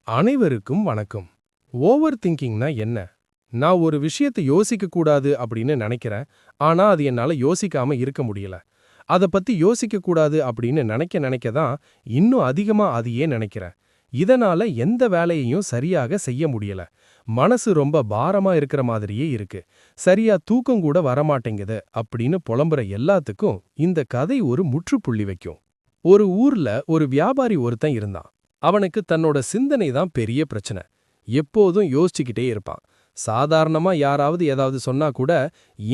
அனைவருக்கும் வணக்கம். ஓவர் திங்கிங்னா என்ன? நான் ஒரு விஷயத்தை யோசிக்க கூடாது அப்படின்னு நினைக்கிறேன். ஆனா அது என்னால யோசிக்காம இருக்க முடியல. அத பத்தி யோசிக்க கூடாது அப்படின்னு நினைக்க தான் இன்னும் அதிகமா அதையே நினைக்கிறேன். இதனால எந்த வேலையையும் சரியாக செய்ய முடியல. மனசு ரொம்ப பாரமா இருக்கிற மாதிரியே இருக்கு. சரியா தூக்கம் கூட வரமாட்டேங்குது அப்படின்னு புலம்புற எல்லாத்துக்கும் இந்த கதை ஒரு முற்றுப்புள்ளி வைக்கும். ஒரு ஊர்ல ஒரு வியாபாரி ஒருத்தன் இருந்தான். அவனுக்கு தன்னோட சிந்தனை தான் பெரிய பிரச்சனை. எப்போதும் யோசிச்சுக்கிட்டே இருப்பான். சாதாரணமா யாராவது ஏதாவது சொன்னா கூட,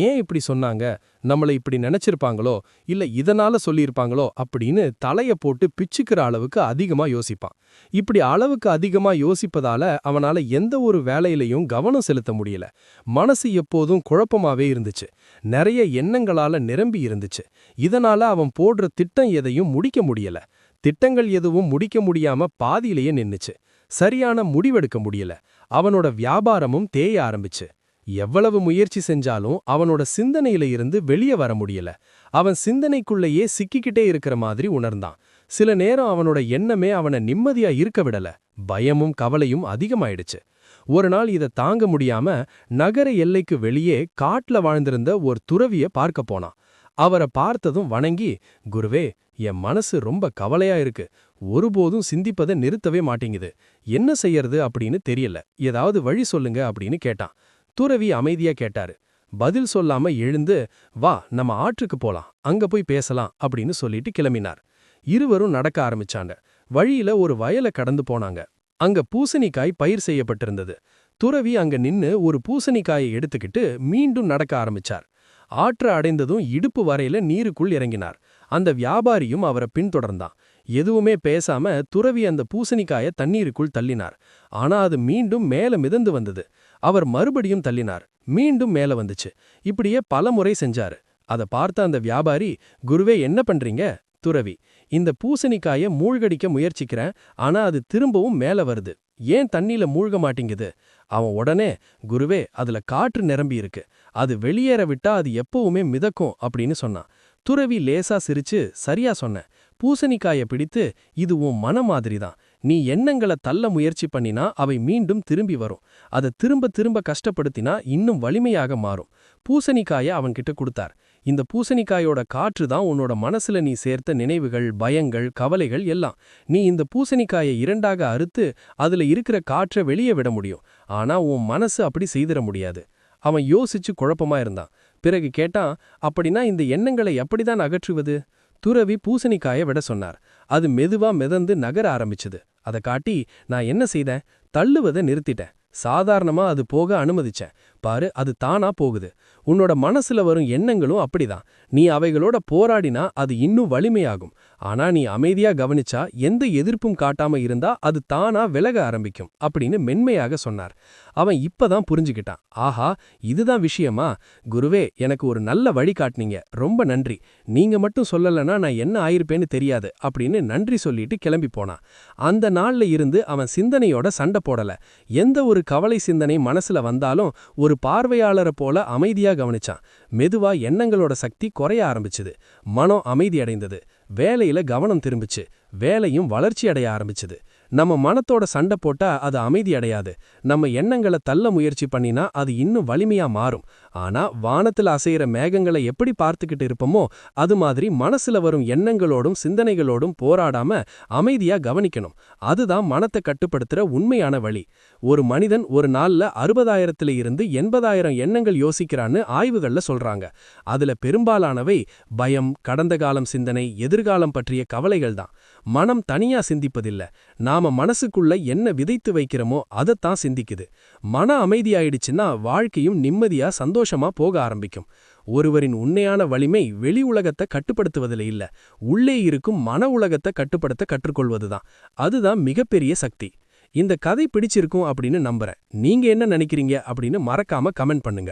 ஏன் இப்படி சொன்னாங்க? நம்மள இப்படி நினைச்சிருப்பாங்களோ, இல்ல இதனால சொல்லியிருப்பாங்களோ அப்படின்னு தலைய போட்டு பிச்சுக்கிற அளவுக்கு அதிகமா யோசிப்பான். இப்படி அளவுக்கு அதிகமா யோசிப்பதால அவனால எந்த ஒரு வேலையிலையும் கவனம் செலுத்த முடியல. மனசு எப்போதும் குழப்பமாவே இருந்துச்சு. நிறைய எண்ணங்களால நிரம்பி இருந்துச்சு. இதனால அவன் போடுற திட்டம் எதையும் முடிக்க முடியல. திட்டங்கள் எதுவும் முடிக்க முடியாம பாதியிலேயே நின்னுச்சு. சரியான முடிவெடுக்க முடியல. அவனோட வியாபாரமும் தேய ஆரம்பிச்சு. எவ்வளவு முயற்சி செஞ்சாலும் அவனோட சிந்தனையில இருந்து வெளியே வர முடியல. அவன் சிந்தனைக்குள்ளேயே சிக்கிக்கிட்டே இருக்கிற மாதிரி உணர்ந்தான். சில நேரம் அவனோட எண்ணமே அவனை நிம்மதியா இருக்க விடல. பயமும் கவலையும் அதிகமாயிடுச்சு. ஒரு நாள் இதை தாங்க முடியாம நகர எல்லைக்கு வெளியே காட்டுல வாழ்ந்திருந்த ஒரு துறவிய பார்க்க போனான். அவரை பார்த்ததும் வணங்கி, குருவே, என் மனசு ரொம்ப கவலையா இருக்கு. ஒருபோதும் சிந்திப்பதை நிறுத்தவே மாட்டேங்குது. என்ன செய்யறது அப்படின்னு தெரியல. ஏதாவது வழி சொல்லுங்க அப்படின்னு கேட்டான். துறவி அமைதியா கேட்டாரு. பதில் சொல்லாம எழுந்து, வா நம்ம ஆற்றுக்கு போலாம், அங்க போய் பேசலாம் அப்படின்னு சொல்லிட்டு கிளம்பினார். இருவரும் நடக்க ஆரம்பிச்சாங்க. வழியில ஒரு வயலை கடந்து போனாங்க. அங்க பூசணிக்காய் பயிர் செய்யப்பட்டிருந்தது. துறவி அங்க நின்னு ஒரு பூசணிக்காயை எடுத்துக்கிட்டு மீண்டும் நடக்க ஆரம்பிச்சார். ஆற்ற அடைந்ததும் இடுப்பு வரையில நீருக்குள் இறங்கினார். அந்த வியாபாரியும் அவரை பின்தொடர்ந்தான். எதுவுமே பேசாம துறவி அந்த பூசணிக்காய தண்ணீருக்குள் தள்ளினார். ஆனா அது மீண்டும் மேல மிதந்து வந்தது. அவர் மறுபடியும் தள்ளினார். மீண்டும் மேல வந்துச்சு. இப்படியே பல முறை செஞ்சாரு. அத பார்த்த அந்த வியாபாரி, குருவே என்ன பண்றீங்க? துறவி, இந்த பூசணிக்காய மூழ்கடிக்க முயற்சிக்கிறேன். ஆனா அது திரும்பவும் மேல வருது. ஏன் தண்ணியில மூழ்க மாட்டேங்குது? அவன் உடனே, குருவே, அதுல காற்று நிரம்பி இருக்கு. அது வெளியேற விட்டா அது எப்பவுமே மிதக்கும் அப்படின்னு சொன்னான். துறவி லேசா சிரிச்சு, சரியா சொன்ன. பூசணிக்காய பிடித்து, இது உன் மன மாதிரிதான். நீ எண்ணங்களை தள்ள முயற்சி பண்ணினா அவை மீண்டும் திரும்பி வரும். அதை திரும்ப திரும்ப கஷ்டப்படுத்தினா இன்னும் வலிமையாக மாறும். பூசணிக்காய அவன்கிட்ட கொடுத்தார். இந்த பூசணிக்காயோட காற்று தான் உன்னோட மனசுல நீ சேர்த்த நினைவுகள், பயங்கள், கவலைகள் எல்லாம். நீ இந்த பூசணிக்காயை இரண்டாக அறுத்து அதுல இருக்கிற காற்றை வெளியே விட முடியும். ஆனா உன் மனசு அப்படி செய்திட முடியாது. அவன் யோசிச்சு குழப்பமா இருந்தான். பிறகு கேட்டான், அப்படின்னா இந்த எண்ணங்களை எப்படிதான் அகற்றுவது? துறவி பூசணிக்காய விட சொன்னார். அது மெதுவா மிதந்து நகர ஆரம்பிச்சது. அதை காட்டி, நான் என்ன செய்தேன்? தள்ளுவதை நிறுத்திட்டேன். சாதாரணமா அது போக அனுமதிச்சேன். பாரு, அது தானா போகுது. உன்னோட மனசுல வரும் எண்ணங்களும் அப்படிதான். நீ அவைகளோட போராடினா அது இன்னும் வலிமையாகும். ஆனா நீ அமைதியா கவனிச்சா, எந்த எதிர்ப்பும் காட்டாம இருந்தா அது தானா விலக ஆரம்பிக்கும் அப்படின்னு மென்மையாக சொன்னார். அவன் இப்பதான் புரிஞ்சுக்கிட்டான். ஆஹா, இதுதான் விஷயமா? குருவே, எனக்கு ஒரு நல்ல வழி காட்டினீங்க. ரொம்ப நன்றி. நீங்க மட்டும் சொல்லலனா நான் என்ன ஆயிருப்பேன்னு தெரியாது அப்படின்னு நன்றி சொல்லிட்டு கிளம்பி போனான். அந்த நாள்ல இருந்து அவன் சிந்தனையோட சண்டை போடல. எந்த ஒரு கவலை சிந்தனை மனசுல வந்தாலும் ஒரு பார்வையாளரை போல அமைதியா கவனிச்சான். மெதுவா எண்ணங்களோட சக்தி குறைய ஆரம்பிச்சுது. மனம் அமைதி அடைந்தது. வேலையில கவனம் திரும்பிச்சு. வேலையும் வளர்ச்சி அடைய ஆரம்பிச்சுது. நம்ம மனத்தோட சண்டை போட்டா அது அமைதி அடையாது. நம்ம எண்ணங்களை தள்ள முயற்சி பண்ணினா அது இன்னும் வலிமையா மாறும். ஆனா வானத்துல அசையிற மேகங்களை எப்படி பார்த்துக்கிட்டு இருப்போமோ அது மாதிரி மனசுல வரும் எண்ணங்களோடும் சிந்தனைகளோடும் போராடாம அமைதியா கவனிக்கணும். அதுதான் மனத்தை கட்டுப்படுத்துற உண்மையான வழி. ஒரு மனிதன் ஒரு நாள்ல 60,000 இருந்து 80,000 எண்ணங்கள் யோசிக்கிறான்னு ஆய்வுகள்ல சொல்றாங்க. அதுல பெரும்பாலானவை பயம், கடந்த காலம் சிந்தனை, எதிர்காலம் பற்றிய கவலைகள் தான். மனம் தனியா சிந்திப்பதில்ல. நாம மனசுக்குள்ள என்ன விதைத்து வைக்கிறோமோ அதைத்தான் சிந்திக்குது. மன அமைதியாயிடுச்சுன்னா வாழ்க்கையும் நிம்மதியா சந்தோஷமா போக ஆரம்பிக்கும். ஒருவரின் உண்மையான வலிமை வெளி உலகத்தை கட்டுப்படுத்துவதில் இல்ல, உள்ளே இருக்கும் மன உலகத்தை கட்டுப்படுத்த கற்றுக்கொள்வதுதான். அதுதான் மிகப்பெரிய சக்தி. இந்த கதை பிடிச்சிருக்கும் அப்படின்னு நம்புறேன். நீங்க என்ன நினைக்கிறீங்க அப்படின்னு மறக்காம கமெண்ட் பண்ணுங்க.